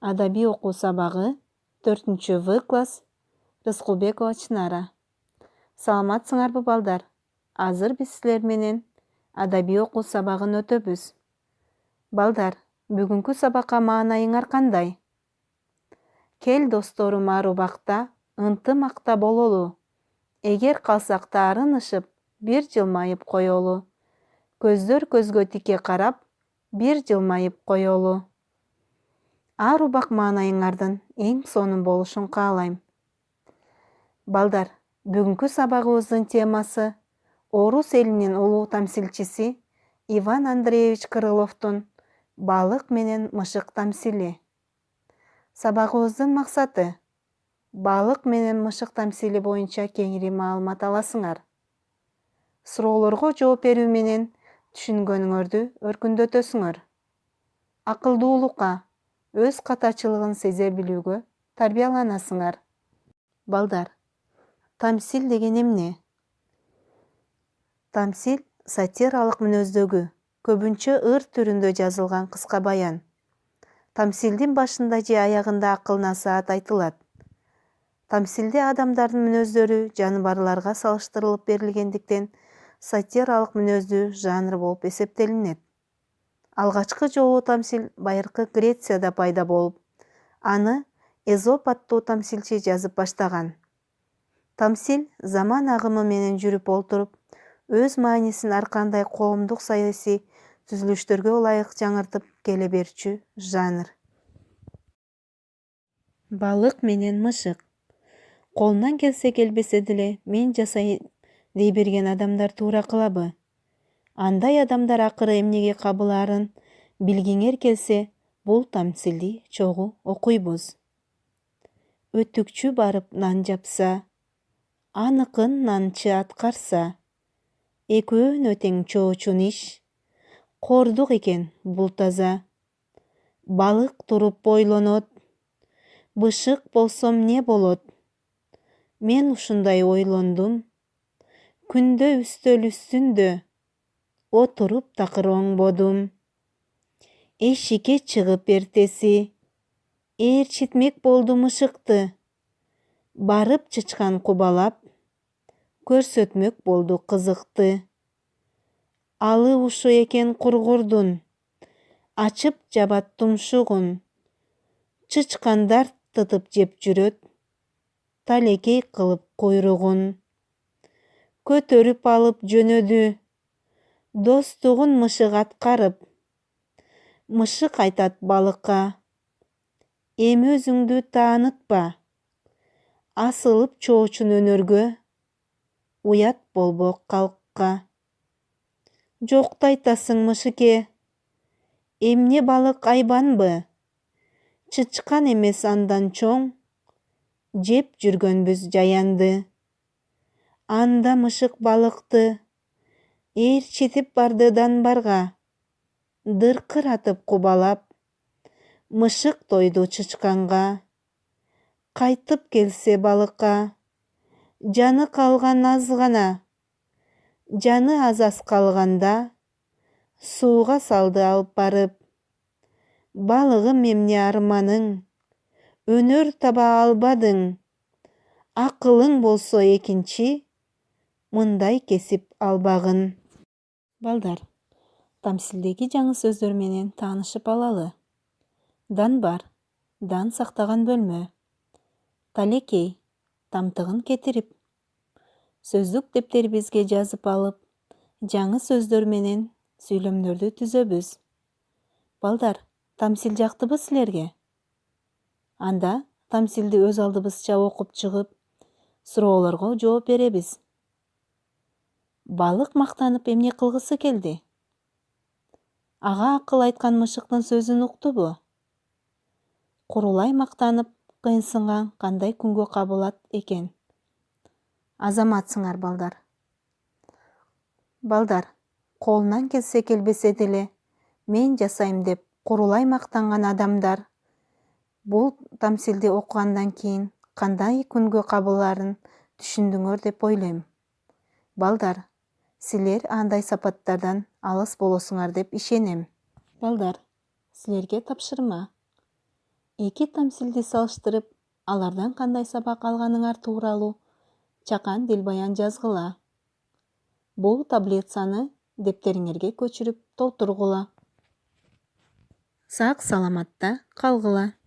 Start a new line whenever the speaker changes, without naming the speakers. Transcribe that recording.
Адабий окуу сабагы 4-В класс. Рыскулбекова Чынара. Саламатсыңарбы балдар? Азыр биз силер менен адабий окуу сабагын өтөбүз. Балдар, бүгүнкү сабакка маанайыңар кандай? Кел досторум ар убакта ынтымакта бололу. Эгер калсак да арынышып, бир жылмайып коелу. Көздөр көзгө тике карап, бир жылмайып коелу. Ар убак маанайыңардын эң сонун болушун каалайм. Балдар, бүгүнкү сабагыбыздын темасы орус элинин улуу тамсилчиси Иван Андреевич Крыловдун балык менен мышык тамсили. Сабагыбыздын максаты балык менен мышык тамсили боюнча кеңири маалымат аласыңар. Суроолорго жооп берүү менен түшүнгөнүңөрдү өркүндөтөсүңөр. Акылдуулукка, өз катачылыгын сезе билүүгө тарбияланасыңар. Балдар, тамсил деген эмне? Тамсил сатиралык мүнөздөгү, көбүнчө ыр түрүндө жазылган кыска баян. Тамсилдин башында же аягында акыл-насаат айтылат. Тамсилде адамдардын мүнөздөрү жаныбарларга салыштырылып берилгендиктен сатиралык мүнөздүү жанр болуп эсептелинет. Алгачкы жолу тамсил байыркы Грецияда пайда болуп, аны Эзоп аттуу тамсилчи жазып баштаган. Тамсил заман агымы менен жүрүп олтуруп, өз маанисин ар кандай коомдук саясий түзүлүштөргө ылайык жаңыртып келе берчү жанр. Балык менен мышык. Колунан келсе келбесе деле мен жасайын дей берген адамдар туура кылабы? Андай адамдар акыры эмнеге кабылаарын билгиңер келсе, бул тамсилди чогуу окуйбуз. Өтүкчү барып нан жапса, аныкын нанчы аткарса, экөөнө тең чоочун иш, кордук экен бул таза. Балык туруп ойлонот, бышык болсом не болот? Мен ушундай ойлондум, күндө үстөл үстүндө отуруп такыр оңбодум. Эшикке чыгып эртеси, ээрчитмек болду мышыкты. Барып чычкан кубалап, көрсөтмөк болду кызыкты. Алы ушу экен кургурдун, ачып жабат тумшугун. Чычкандар тытып жеп жүрөт, талекей кылып куйругун. Көтөрүп алып жөнөдү, достугун мышык аткарып. Мышык айтат балыкка, эми өзүңдү таанытпа. Асылып чоочун өнөргө, уят болбок калкка. Жокто айтасың мышыке, эмне балык айбанбы? Чычкан эмес андан чоң, жеп жүргөнбүз жаянды. Анда мышык балыкты ээрчитип барды данбарга, дыркыратып кубалап, мышык тойду чычканга. Кайтып келсе балыкка, жаны калган аз гана. Жаны аз калганда, сууга салды алып барып. Балыгым эмне арманың, өнөр таба албадың. Акылың болсо экинчи, мындай кесип албагын. Балдар, тамсилдеги жаңы сөздөр менен таанышып алалы. Дан бар, дан сактаган бөлмө. Талекей, тамтыгын кетирип. Сөздүк дептерибизге жазып алып, жаңы сөздөр менен сүйлөмдөрдү түзөбүз. Балдар, тамсил жактыбы силерге? Анда тамсилди өз алдыбызча окуп чыгып, суроолорго жооп беребиз. Балык мактанып эмне кылгысы келди? Ага акыл айткан мышыктын сөзүн уктубу? Курулай мактанып, кыйынсынган кандай күнгө кабылат экен? Азаматсыңар балдар. Балдар, колунан келсе келбесе деле мен жасайм деп курулай мактанган адамдар бул тамсилди окугандан кийин кандай күнгө кабылаарын түшүндүңөр деп ойлойм. Балдар, силер андай сапаттардан алыс болосуңар деп ишенем. Балдар, силерге тапшырма. Эки тамсилди салыштырып, алардан кандай сабак алганыңар тууралуу чакан дилбаян жазгыла. Бул таблицаны дептериңерге көчүрүп толтургула. Сак саламатта калгыла.